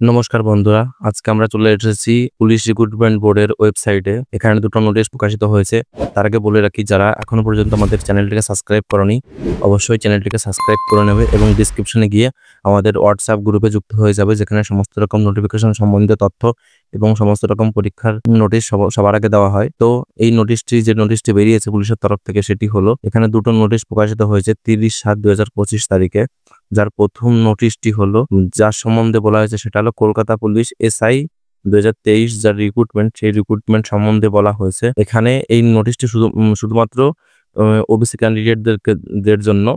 নমস্কার বন্ধুরা, আজকে আমরা চলে এসেছি পুলিশ রিক্রুটমেন্ট বোর্ডের ওয়েবসাইটে। এখানে দুটো নোটিশ প্রকাশিত হয়েছে। তার আগে বলে রাখি, যারা এখনো পর্যন্ত আমাদের চ্যানেলটিকে সাবস্ক্রাইব করনি, অবশ্যই চ্যানেলটিকে সাবস্ক্রাইব করে নেবে এবং ডিসক্রিপশনে গিয়ে আমাদের হোয়াটসঅ্যাপ গ্রুপে যুক্ত হয়ে যাবে, যেখানে সমস্ত রকম নোটিফিকেশন সম্বন্ধিত তথ্য এবং সমস্ত রকম পরীক্ষার নোটিশ সবার আগে দেওয়া হয়। তো এই যে নোটিশটি বেরিয়েছে পুলিশের তরফ থেকে, সেটি হলো, এখানে দুটো নোটিশ প্রকাশিত হয়েছে 30/7/2025 তারিখে। যার প্রথম নোটিশটি হলো, যার সম্বন্ধে বলা হয়েছে সেটা হলো কলকাতা পুলিশ SI 2023 যার রিক্রুটমেন্ট, সেই রিক্রুটমেন্ট সম্বন্ধে বলা হয়েছে। এখানে এই নোটিশটি শুধুমাত্র ওবিসি ক্যান্ডিডেটদের জন্য,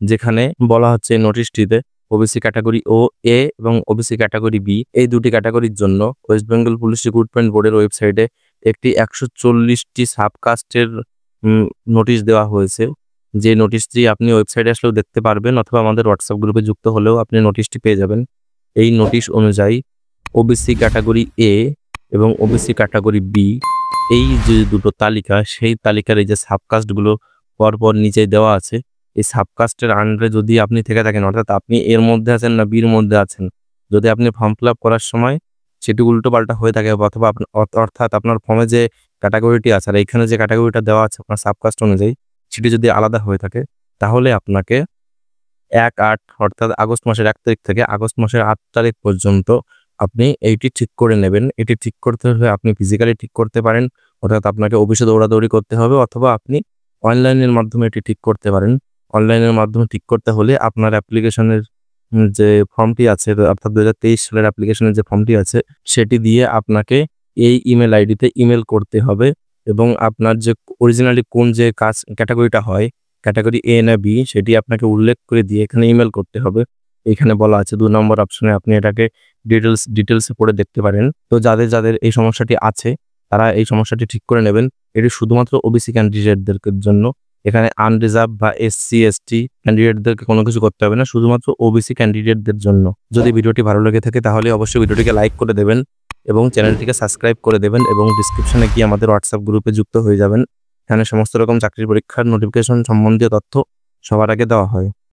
যেখানে বলা হচ্ছে এই নোটিশটিতে ওবিসি ক্যাটাগরি A এবং ওবিসি ক্যাটাগরি B এই দুটি ক্যাটাগরির জন্য ওয়েস্ট বেঙ্গল পুলিশ রিক্রুটমেন্ট বোর্ডের ওয়েবসাইটে একটি 140টি সাবকাস্টের নোটিশ দেওয়া হয়েছে। যে নোটিশটি আপনি ওয়েবসাইটে আসলেও দেখতে পারবেন, অথবা আমাদের হোয়াটসঅ্যাপ গ্রুপে যুক্ত হলেও আপনি নোটিশটি পেয়ে যাবেন। এই নোটিশ অনুযায়ী ওবিসি ক্যাটাগরি A এবং ওবিসি ক্যাটাগরি B এই যে দুটো তালিকা, সেই তালিকার এই যে সাবকাস্টগুলো পরপর নিচে দেওয়া আছে, এই সাবকাস্টের আন্ডারে যদি আপনি থেকে থাকেন, অর্থাৎ আপনি এর মধ্যে আছেন না বির মধ্যে আছেন, যদি আপনি ফর্ম ফিল আপ করার সময় সেটি উল্টোপাল্টা হয়ে থাকে, অথবা অর্থাৎ আপনার ফর্মে যে ক্যাটাগরিটি আছে আর এইখানে যে ক্যাটাগরিটা দেওয়া আছে আপনার সাবকাস্ট অনুযায়ী, সেটি যদি আলাদা হয়ে থাকে, তাহলে আপনাকে 1/8 অর্থাৎ আগস্ট মাসের 1 তারিখ থেকে আগস্ট মাসের 8 তারিখ পর্যন্ত আপনি এইটি ঠিক করে নেবেন। এটি ঠিক করতে হলে আপনি ফিজিক্যালি ঠিক করতে পারেন, অর্থাৎ আপনাকে অফিসে দৌড়াদৌড়ি করতে হবে, অথবা আপনি অনলাইনের মাধ্যমে এটি ঠিক করতে পারেন। অনলাইনের মাধ্যমে ঠিক করতে হলে আপনার অ্যাপ্লিকেশনের যে ফর্মটি আছে, অর্থাৎ 2023 সালের অ্যাপ্লিকেশনের যে ফর্মটি আছে, সেটি দিয়ে আপনাকে এই ইমেল আইডিতে ইমেল করতে হবে এবং আপনার যে অরিজিনালি কোন যে ক্যাটাগরিটা হয়, ক্যাটাগরি A না B, সেটি আপনাকে উল্লেখ করে দিয়ে এখানে ইমেল করতে হবে। এখানে বলা আছে 2 নম্বর অপশনে আপনি এটাকে ডিটেলসে পড়ে দেখতে পারেন। তো যাদের এই সমস্যাটি আছে, তারা এই সমস্যাটি ঠিক করে নেবেন। এটি শুধুমাত্র ওবিসি ক্যান্ডিডেটদের জন্য। এখানে আনরিজার্ভ বা SC ST ক্যান্ডিডেটদেরকে কোনো কিছু করতে হবে না, শুধুমাত্র ওবিসি ক্যান্ডিডেটদের জন্য। যদি ভিডিওটি ভালো লেগে থাকে তাহলে অবশ্যই ভিডিওটিকে লাইক করে দেবেন এবং চ্যানেলটিকে সাবস্ক্রাইব করে দেবেন এবং ডিসক্রিপশনে গিয়ে আমাদের হোয়াটসঅ্যাপ গ্রুপে যুক্ত হয়ে যাবেন। এখানে সমস্ত রকম চাকরির পরীক্ষার নোটিফিকেশন সম্বন্ধীয় তথ্য সবার আগে দেওয়া হয়।